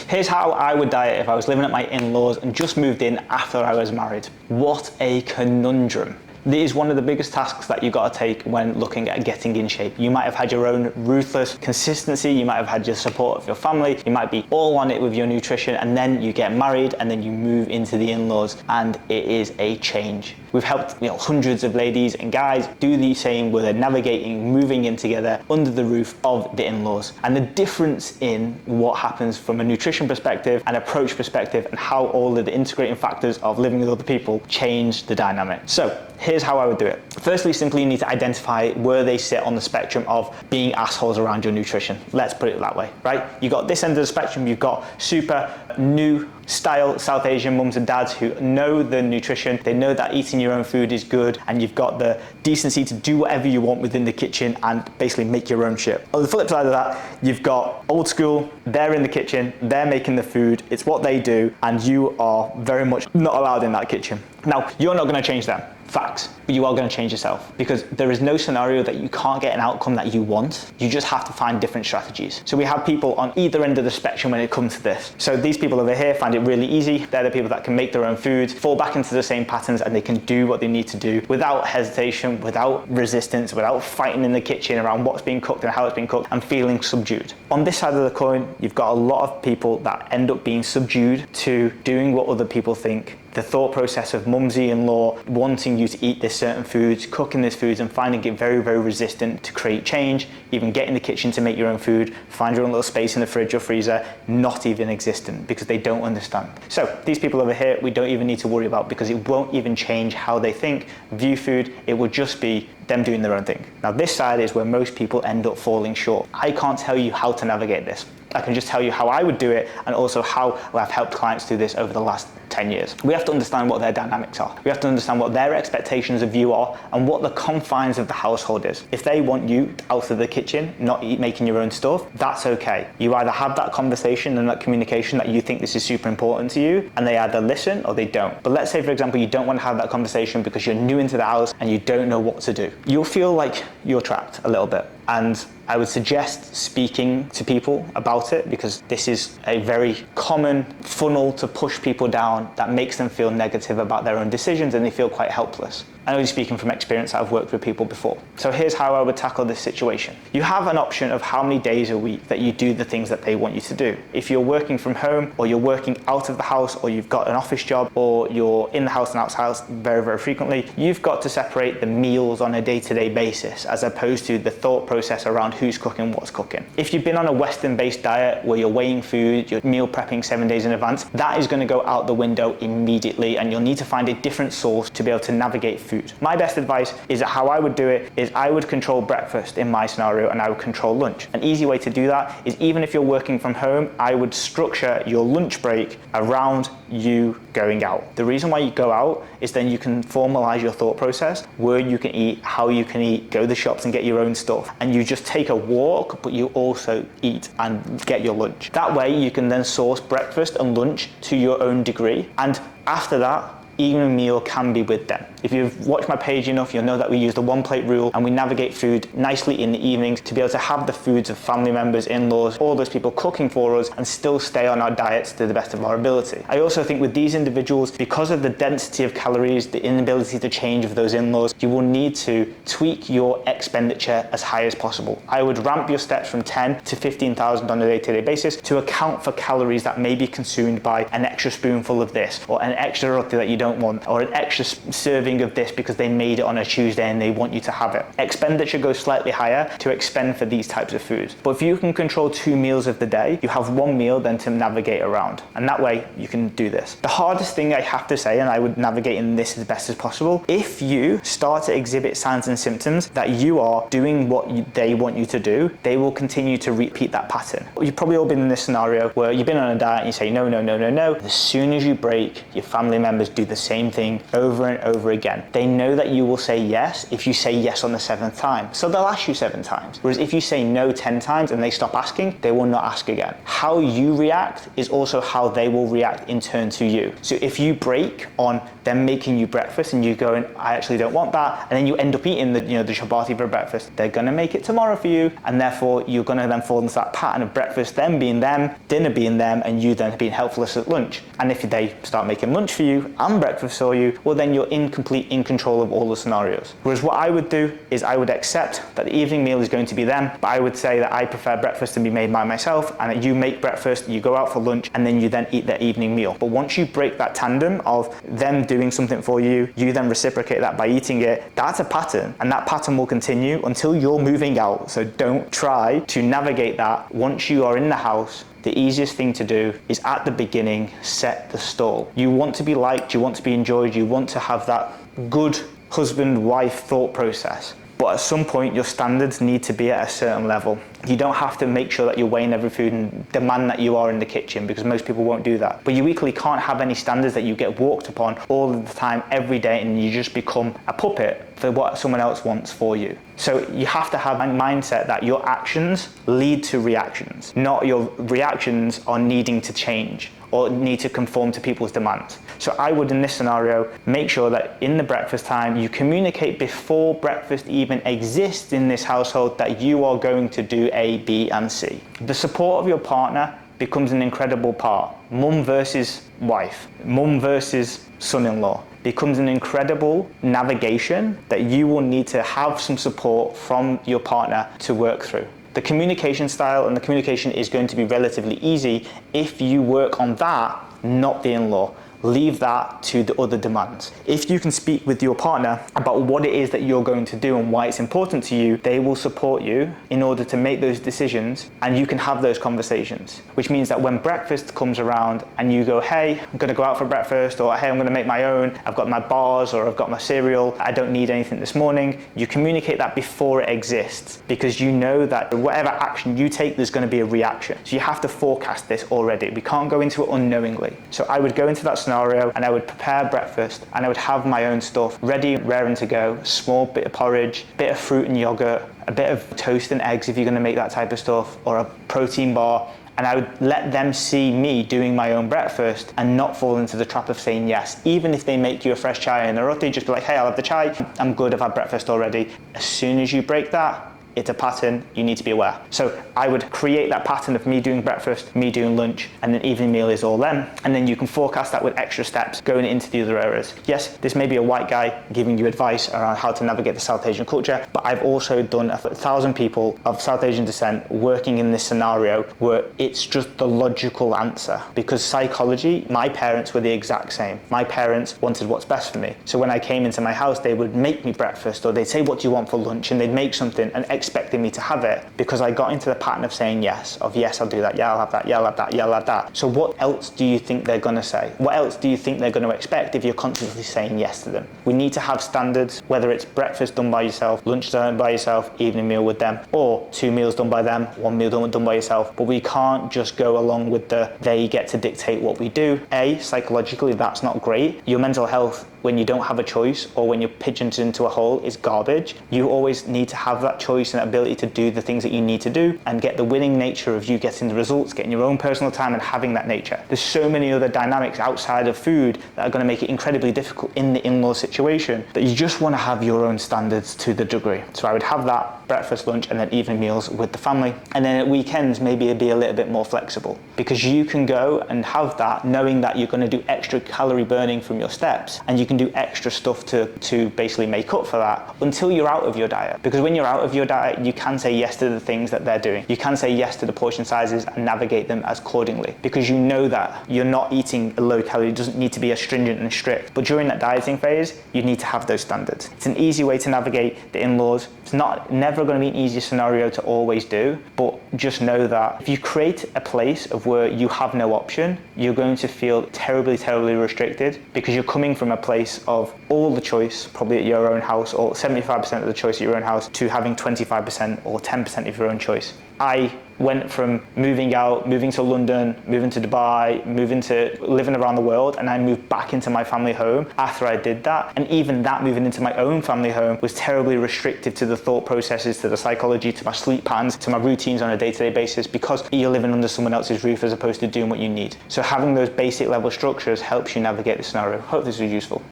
Here's how I would diet if I was living at my in-laws and just moved in after I was married. What a conundrum. This is one of the biggest tasks that you've got to take when looking at getting in shape. You might have had your own ruthless consistency, you might have had your support of your family, you might be all on it with your nutrition, and then you get married and then you move into the in-laws and it is a change. We've helped hundreds of ladies and guys do the same where they're navigating, moving in together under the roof of the in-laws. And the difference in what happens from a nutrition perspective and approach perspective and how all of the integrating factors of living with other people change the dynamic. So here's how I would do it. Firstly, simply you need to identify where they sit on the spectrum of being assholes around your nutrition. Let's put it that way, right? You got this end of the spectrum, you've got super new style South Asian mums and dads who know the nutrition, they know that eating your own food is good, and you've got the decency to do whatever you want within the kitchen and basically make your own shit. On the flip side of that, you've got old school, they're in the kitchen, they're making the food, it's what they do, and you are very much not allowed in that kitchen. Now, you're not going to change them. Facts, but you are going to change yourself because there is no scenario that you can't get an outcome that you want. You just have to find different strategies. So we have people on either end of the spectrum when it comes to this. So these people over here find it really easy. They're the people that can make their own foods, fall back into the same patterns, and they can do what they need to do without hesitation, without resistance, without fighting in the kitchen around what's being cooked and how it's being cooked, and feeling subdued. On this side of the coin, you've got a lot of people that end up being subdued to doing what other people think. The thought process of mumsy-in-law wanting you to eat this certain foods, cooking this foods, and finding it very, very resistant to create change, even get in the kitchen to make your own food, find your own little space in the fridge or freezer, not even existent because they don't understand. So these people over here, we don't even need to worry about because it won't even change how they think, view food, it will just be them doing their own thing. Now this side is where most people end up falling short. I can't tell you how to navigate this. I can just tell you how I would do it and also how I've helped clients do this over the last 10 years. We have to understand what their dynamics are. We have to understand what their expectations of you are and what the confines of the household is. If they want you out of the kitchen, not making your own stuff, that's okay. You either have that conversation and that communication that you think this is super important to you, and they either listen or they don't. But let's say, for example, you don't want to have that conversation because you're new into the house and you don't know what to do. You'll feel like you're trapped a little bit. And I would suggest speaking to people about it because this is a very common funnel to push people down that makes them feel negative about their own decisions and they feel quite helpless. I know you're speaking from experience, I've worked with people before. So here's how I would tackle this situation. You have an option of how many days a week that you do the things that they want you to do. If you're working from home or you're working out of the house or you've got an office job or you're in the house and outside house very, very frequently, you've got to separate the meals on a day-to-day basis as opposed to the thought process around who's cooking, what's cooking. If you've been on a Western-based diet where you're weighing food, you're meal prepping 7 days in advance, that is going to go out the window immediately and you'll need to find a different source to be able to navigate food. My best advice is that how I would do it is I would control breakfast in my scenario and I would control lunch. An easy way to do that is even if you're working from home, I would structure your lunch break around you going out. The reason why you go out is then you can formalize your thought process, where you can eat, how you can eat, go to the shops and get your own stuff. And you just take a walk, but you also eat and get your lunch. That way you can then source breakfast and lunch to your own degree. And after that, evening meal can be with them. If you've watched my page enough, you'll know that we use the 1 plate rule and we navigate food nicely in the evenings to be able to have the foods of family members, in-laws, all those people cooking for us and still stay on our diets to the best of our ability. I also think with these individuals, because of the density of calories, the inability to change of those in-laws, you will need to tweak your expenditure as high as possible. I would ramp your steps from 10 to 15,000 on a day-to-day basis to account for calories that may be consumed by an extra spoonful of this or an extra roti that you don't want or an extra serving of this because they made it on a Tuesday and they want you to have it. Expenditure goes slightly higher to expend for these types of foods. But if you can control 2 meals of the day, you have 1 meal then to navigate around. And that way you can do this. The hardest thing I have to say, and I would navigate in this as best as possible, if you start to exhibit signs and symptoms that you are doing what they want you to do, they will continue to repeat that pattern. You've probably all been in this scenario where you've been on a diet and you say, no, no, no, no, no. As soon as you break, your family members do the the same thing over and over again. They know that you will say yes if you say yes on the 7th time. So they'll ask you 7 times. Whereas if you say no 10 times and they stop asking, they will not ask again. How you react is also how they will react in turn to you. So if you break on them making you breakfast and you go, I actually don't want that, and then you end up eating the chapati for breakfast, they're gonna make it tomorrow for you, and therefore you're gonna then fall into that pattern of breakfast them being them, dinner being them, and you then being helpless at lunch. And if they start making lunch for you and breakfast for you, well then you're in control of all the scenarios. Whereas what I would do is I would accept that the evening meal is going to be them, but I would say that I prefer breakfast to be made by myself, and that you make breakfast, you go out for lunch, and then you then eat their evening meal. But once you break that tandem of them doing something for you, you then reciprocate that by eating it, that's a pattern, and that pattern will continue until you're moving out. So don't try to navigate that. Once you are in the house, the easiest thing to do is at the beginning, set the stall. You want to be liked, you want to be enjoyed, you want to have that good husband-wife thought process. But at some point, your standards need to be at a certain level. You don't have to make sure that you're weighing every food and demand that you are in the kitchen, because most people won't do that. But you equally can't have any standards that you get walked upon all of the time, every day, and you just become a puppet for what someone else wants for you. So you have to have a mindset that your actions lead to reactions, not your reactions are needing to change or need to conform to people's demands. So I would, in this scenario, make sure that in the breakfast time, you communicate before breakfast even exists in this household that you are going to do A, B, and C. The support of your partner becomes an incredible part. Mum versus wife, mum versus son-in-law becomes an incredible navigation that you will need to have some support from your partner to work through. The communication style and the communication is going to be relatively easy if you work on that, not the in-law. Leave that to the other demands. If you can speak with your partner about what it is that you're going to do and why it's important to you, they will support you in order to make those decisions, and you can have those conversations. Which means that when breakfast comes around and you go, hey, I'm gonna go out for breakfast, or hey, I'm gonna make my own, I've got my bars or I've got my cereal, I don't need anything this morning, you communicate that before it exists, because you know that whatever action you take, there's gonna be a reaction. So you have to forecast this already. We can't go into it unknowingly. So I would go into that scenario and I would prepare breakfast and I would have my own stuff ready, raring to go, small bit of porridge, bit of fruit and yogurt, a bit of toast and eggs if you're gonna make that type of stuff, or a protein bar. And I would let them see me doing my own breakfast and not fall into the trap of saying yes. Even if they make you a fresh chai and a roti, just be like, hey, I'll have the chai, I'm good, I've had breakfast already. As soon as you break that, it's a pattern, you need to be aware. So I would create that pattern of me doing breakfast, me doing lunch, and then evening meal is all them. And then you can forecast that with extra steps going into the other areas. Yes, this may be a white guy giving you advice around how to navigate the South Asian culture, but I've also done 1,000 people of South Asian descent working in this scenario where it's just the logical answer. Because psychology, my parents were the exact same. My parents wanted what's best for me. So when I came into my house, they would make me breakfast, or they'd say, what do you want for lunch? And they'd make something and expecting me to have it, because I got into the pattern of saying yes, of yes, I'll do that, yeah, I'll have that, yeah, I'll have that, yeah, I'll have that. So what else do you think they're gonna say? What else do you think they're gonna expect if you're constantly saying yes to them? We need to have standards, whether it's breakfast done by yourself, lunch done by yourself, evening meal with them, or 2 meals done by them, 1 meal done by yourself. But we can't just go along with they get to dictate what we do. Psychologically, that's not great. Your mental health, when you don't have a choice or when you're pigeoned into a hole, is garbage. You always need to have that choice and ability to do the things that you need to do and get the winning nature of you getting the results, getting your own personal time and having that nature. There's so many other dynamics outside of food that are going to make it incredibly difficult in the in-law situation, that you just want to have your own standards to the degree. So I would have that breakfast, lunch, and then evening meals with the family. And then at weekends, maybe it'd be a little bit more flexible, because you can go and have that knowing that you're going to do extra calorie burning from your steps, and you can do extra stuff to basically make up for that until you're out of your diet. Because when you're out of your diet, you can say yes to the things that they're doing. You can say yes to the portion sizes and navigate them accordingly, because you know that you're not eating a low calorie. It doesn't need to be as stringent and strict. But during that dieting phase, you need to have those standards. It's an easy way to navigate the in-laws. It's never going to be an easy scenario to always do, but just know that if you create a place of where you have no option, you're going to feel terribly, terribly restricted, because you're coming from a place of all the choice, probably at your own house, or 75% of the choice at your own house, to having 25% or 10% of your own choice. I went from moving out, moving to London, moving to Dubai, moving to living around the world, and I moved back into my family home after I did that. And even that, moving into my own family home, was terribly restrictive to the thought processes, to the psychology, to my sleep patterns, to my routines on a day-to-day basis, because you're living under someone else's roof as opposed to doing what you need. So having those basic level structures helps you navigate the scenario. Hope this was useful.